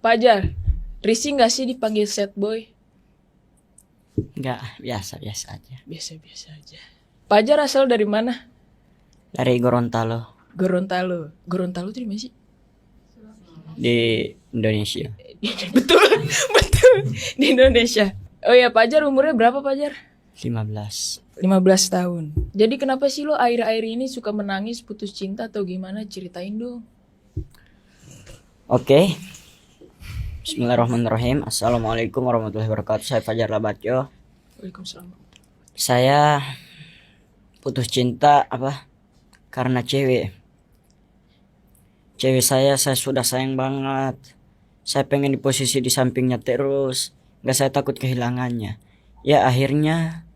Pajar, risih gak sih dipanggil sad boy? Enggak, biasa-biasa aja. Biasa-biasa aja. Pajar asal dari mana? Dari Gorontalo Gorontalo. Gorontalo tuh di mana sih? di Indonesia. Betul, betul. Di Indonesia. Oh ya, Pajar umurnya berapa Pajar? 15. 15 tahun. Jadi kenapa sih lo akhir-akhir ini suka menangis putus cinta atau gimana? Ceritain dong. Oke. Bismillahirrahmanirrahim. Assalamualaikum warahmatullahi wabarakatuh. Saya Fajar Labatjo. Waalaikumsalam. Saya putus cinta karena cewek. Cewek saya sudah sayang banget. Saya pengen di posisi di sampingnya terus. Gak, saya takut kehilangannya. Ya akhirnya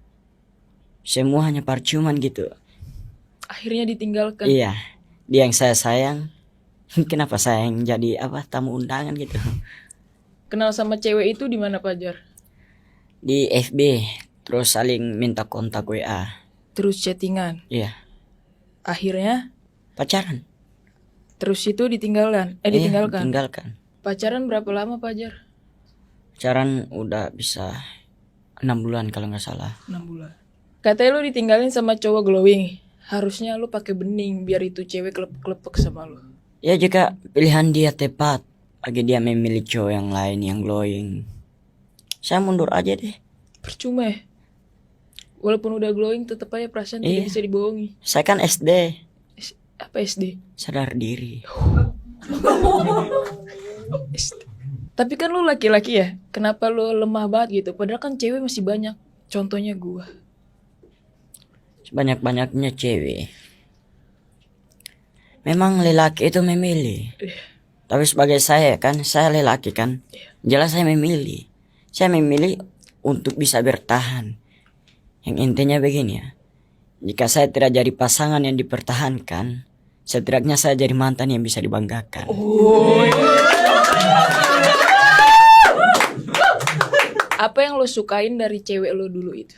semua hanya percuman gitu. Akhirnya ditinggalkan. Iya, dia yang saya sayang. Kenapa saya yang jadi tamu undangan gitu? Kenal sama cewek itu di mana Pajar? Di FB, terus saling minta kontak WA. Terus chattingan. Iya, Akhirnya pacaran. terus itu ditinggalkan. Iya, Ditinggalkan. tinggalkan. Pacaran berapa lama Pajar? Pacaran udah bisa 6 bulan kalau nggak salah. 6 bulan. Katanya lu ditinggalin sama cowok glowing. Harusnya lu pakai bening biar itu cewek kelepek sama lu. Ya jika pilihan dia tepat, bagi dia memilih cowok yang lain yang glowing, saya mundur aja deh. Percuma ya. Walaupun udah glowing tetap aja perasaan Iya. tidak bisa dibohongi. Saya kan SD, Apa SD? sadar diri. SD. Tapi kan lu laki-laki ya. Kenapa lu lemah banget gitu? Padahal kan cewek masih banyak. Contohnya gua. Sebanyak-banyaknya cewek. Memang lelaki itu memilih. Tapi sebagai saya kan, saya lelaki kan. Jelas saya memilih. Saya memilih untuk bisa bertahan. Yang intinya begini ya. Jika saya tidak jadi pasangan yang dipertahankan, setidaknya saya jadi mantan yang bisa dibanggakan. Apa yang lo sukain dari cewek lo dulu itu?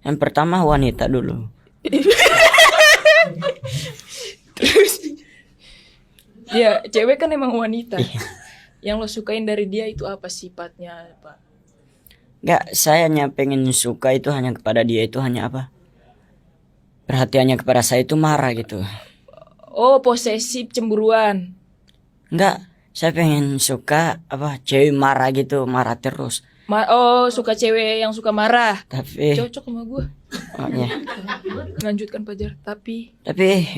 Yang pertama wanita dulu. Terus ya cewek kan emang wanita. Yang lo sukain dari dia itu apa sifatnya apa? Enggak, saya hanya pengen suka itu hanya kepada dia itu hanya perhatiannya kepada saya itu marah gitu. Oh, posesif, cemburuan. Enggak, saya pengen suka cewek marah gitu, marah terus. Oh, suka cewek yang suka marah. Tapi Cocok sama gue. ya. Lanjutkan Pajar. Tapi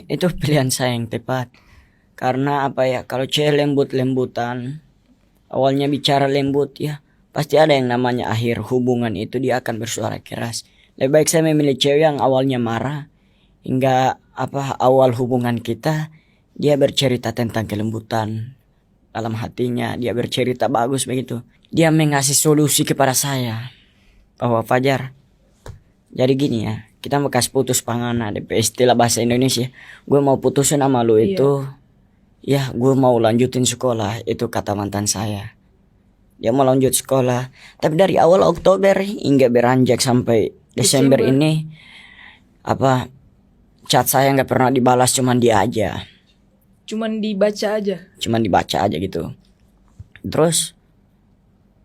itu pilihan saya yang tepat. Karena kalau cewek lembut-lembutan, awalnya bicara lembut ya, pasti ada yang namanya akhir hubungan itu dia akan bersuara keras. Lebih baik saya memilih cewek yang awalnya marah, hingga awal hubungan kita dia bercerita tentang kelembutan dalam hatinya, dia bercerita bagus begitu. Dia mengasih solusi kepada saya bahwa Fajar, jadi gini ya, kita mau kasih putus pangana DP istilah bahasa Indonesia. Gue mau putusin sama lu itu, ya gue mau lanjutin sekolah, itu kata mantan saya. Dia mau lanjut sekolah, tapi dari awal Oktober hingga beranjak sampai Desember ini chat saya nggak pernah dibalas, cuman dia aja. Cuman dibaca aja gitu. Terus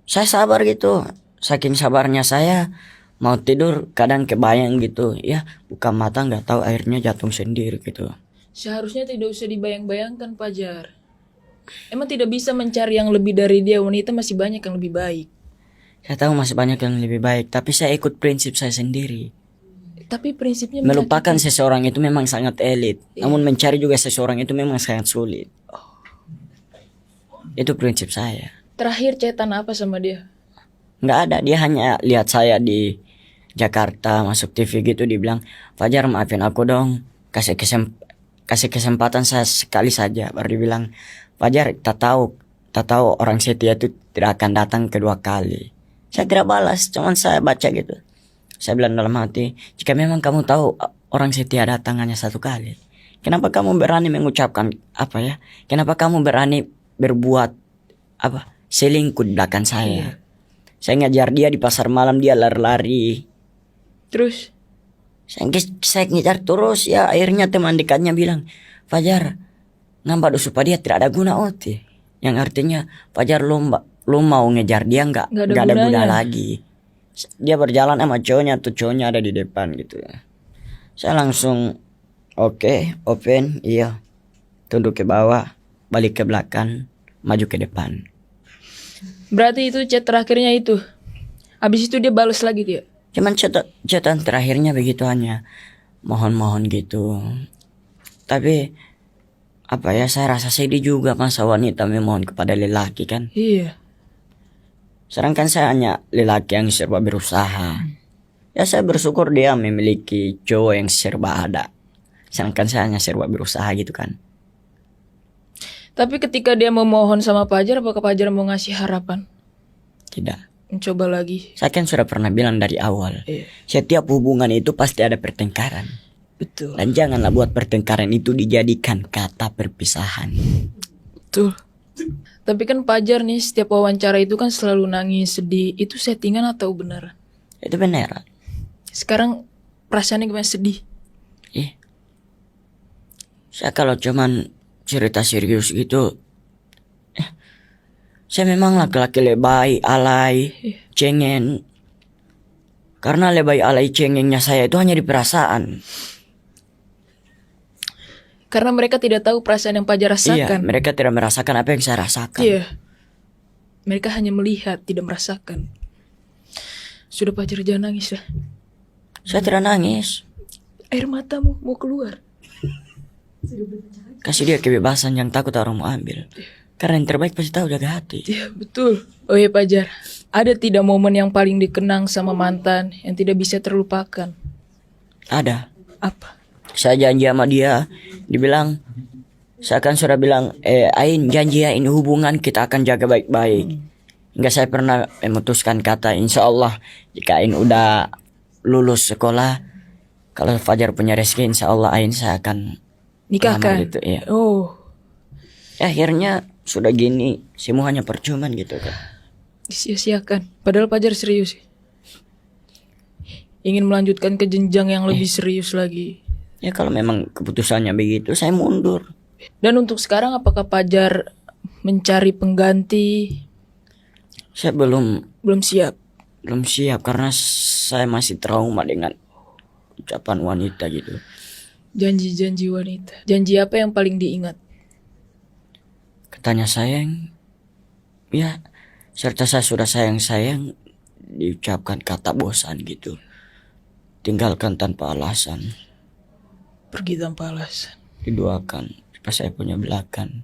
saya sabar gitu. Saking sabarnya saya mau tidur kadang kebayang gitu. Ya buka mata nggak tahu airnya jatuh sendiri gitu. Seharusnya tidak usah dibayang-bayangkan Pajar. Emang tidak bisa mencari yang lebih dari dia. Wanita masih banyak yang lebih baik. Saya tahu masih banyak yang lebih baik, tapi saya ikut prinsip saya sendiri. Tapi prinsipnya Melupakan seseorang itu memang sangat elit, namun mencari juga seseorang itu memang sangat sulit. Itu prinsip saya. Terakhir chatan apa sama dia? Nggak ada, dia hanya lihat saya di Jakarta masuk TV gitu, dibilang, Fajar maafin aku dong, kasih kesempatan saya sekali saja. Baru dibilang, Fajar tak tahu orang setia itu tidak akan datang kedua kali. Saya tidak balas, cuman saya baca gitu. Saya bilang dalam hati, jika memang kamu tahu orang setia datang hanya satu kali, kenapa kamu berani mengucapkan kenapa kamu berani berbuat selingkuh di belakang saya? Saya ngajar dia di pasar malam, dia lari-lari. Terus? Saya ngejar terus akhirnya teman dekatnya bilang, Fajar, ngambak supaya dia tidak ada guna oti. Yang artinya Fajar lu mau ngejar dia Nggak ada nggak ada guna gunanya. lagi. Dia berjalan sama cowoknya tuh, cowoknya ada di depan gitu ya. Saya langsung oke, open, iya. Tunduk ke bawah, balik ke belakang, maju ke depan. Berarti itu chat terakhirnya itu. Habis itu dia balas lagi dia. Cuman chatan terakhirnya begitu, hanya mohon-mohon gitu. Tapi apa ya, saya rasa sedih juga masa wanita memohon kepada lelaki kan. Iya. Sedangkan saya hanya lelaki yang serba berusaha. Ya saya bersyukur dia memiliki cowok yang serba ada. Sedangkan saya hanya serba berusaha gitu kan. Tapi ketika dia memohon sama Fajar, apakah Fajar mau ngasih harapan? Tidak. Mencoba lagi. Saya kan sudah pernah bilang dari awal. Iya. Setiap hubungan itu pasti ada pertengkaran. Betul. Dan janganlah buat pertengkaran itu dijadikan kata perpisahan. Betul. Tapi kan Fajar nih setiap wawancara itu kan selalu nangis, sedih. Itu settingan atau benar? Itu benar. Sekarang perasaannya gimana, sedih? Ih. Saya kalau cuman cerita serius gitu, saya memang laki-laki lebay, alay, cengeng. Karena lebay, alay, cengengnya saya itu hanya di perasaan. Karena mereka tidak tahu perasaan yang Fajar Iya, rasakan. mereka tidak merasakan apa yang saya rasakan. Iya. Mereka hanya melihat, tidak merasakan. Sudah Fajar, jangan nangis ya. Saya tidak nangis. Air matamu mau keluar. Kasih dia kebebasan, yang takut orang mau ambil. Karena yang terbaik pasti tahu jaga hati. Iya, betul. Oh iya Fajar, ada tidak momen yang paling dikenang sama mantan yang tidak bisa terlupakan? Ada. Apa? Saya janji sama dia, dibilang, saya kan sudah bilang, Ain janji ya, ini hubungan kita akan jaga baik-baik. Hingga saya pernah memutuskan kata, insya Allah jika Ain udah lulus sekolah, kalau Fajar punya rezeki, insya Allah Ain saya akan Nikahkan? melamar itu, iya. Oh, Akhirnya sudah gini, semuanya percuman gitu kan. disia-siakan. Padahal Fajar serius. Ingin melanjutkan ke jenjang yang lebih serius lagi. Ya kalau memang keputusannya begitu, saya mundur. Dan untuk sekarang apakah Fajar mencari pengganti? Saya belum Belum siap. karena saya masih trauma dengan ucapan wanita gitu. Janji-janji wanita. Janji apa yang paling diingat? Katanya sayang, ya serta saya sudah sayang-sayang, diucapkan kata bosan gitu. Tinggalkan tanpa alasan, Pergi tanpa alasan. diduakan pas saya punya belakang.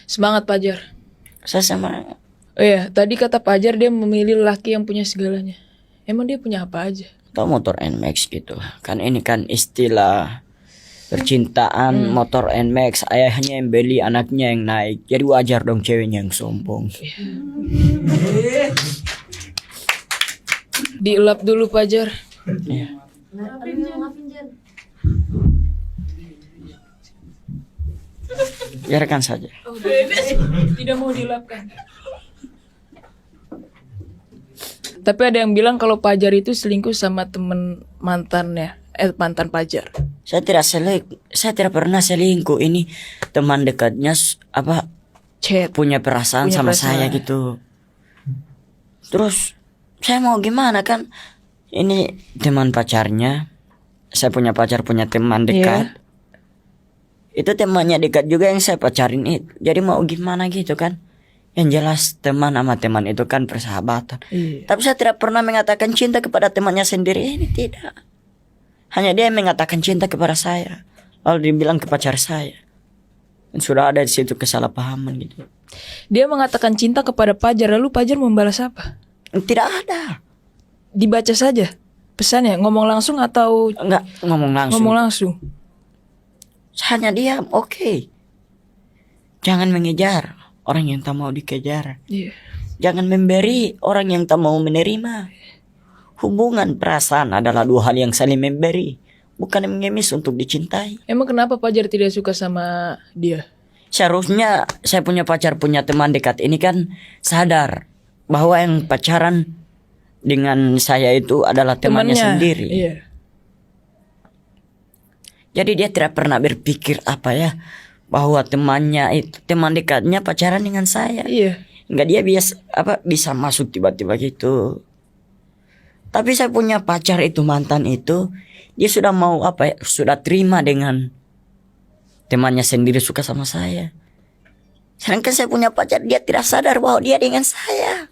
Semangat Fajar. Saya sama, Oh iya, tadi kata Fajar dia memilih laki yang punya segalanya. Emang dia punya apa aja? atau motor NMAX gitu. Kan ini kan istilah percintaan, motor NMAX, ayahnya yang beli, anaknya yang naik. Jadi wajar dong ceweknya yang sombong. Dielap dulu Fajar. Iya. Biarkan saja. Tidak mau dilapkan. Tapi ada yang bilang kalau Fajar itu selingkuh sama temen mantannya, mantan Fajar. Saya tidak pernah selingkuh. Ini teman dekatnya Chat. punya perasaan Punya sama perasaan. saya gitu. Terus saya mau gimana kan? Ini teman pacarnya. Saya punya pacar, punya teman dekat. Itu temannya dekat juga yang saya pacarin itu. Jadi mau gimana gitu kan? Yang jelas teman sama teman itu kan persahabatan. Iya. Tapi saya tidak pernah mengatakan cinta kepada temannya sendiri. Ini tidak. Hanya dia yang mengatakan cinta kepada saya. Lalu dibilang ke pacar saya. Dan sudah ada di situ kesalahpahaman gitu. Dia mengatakan cinta kepada Fajar, lalu Fajar membalas apa? Tidak ada. Dibaca saja pesannya, ngomong langsung atau Enggak ngomong langsung. ngomong langsung? Hanya diam, oke. Jangan mengejar orang yang tak mau dikejar. Iya. Jangan memberi orang yang tak mau menerima. Hubungan perasaan adalah dua hal yang saling memberi, bukan mengemis untuk dicintai. Emang kenapa Fajar tidak suka sama dia? Seharusnya saya punya pacar, punya teman dekat ini kan sadar bahwa yang pacaran dengan saya itu adalah temannya sendiri. Iya. Jadi dia tidak pernah berpikir bahwa temannya itu, teman dekatnya pacaran dengan saya. Iya. Enggak, dia bisa masuk tiba-tiba gitu. Tapi saya punya pacar itu, mantan itu, dia sudah mau sudah terima dengan temannya sendiri suka sama saya. Sedangkan saya punya pacar, dia tidak sadar bahwa dia dengan saya.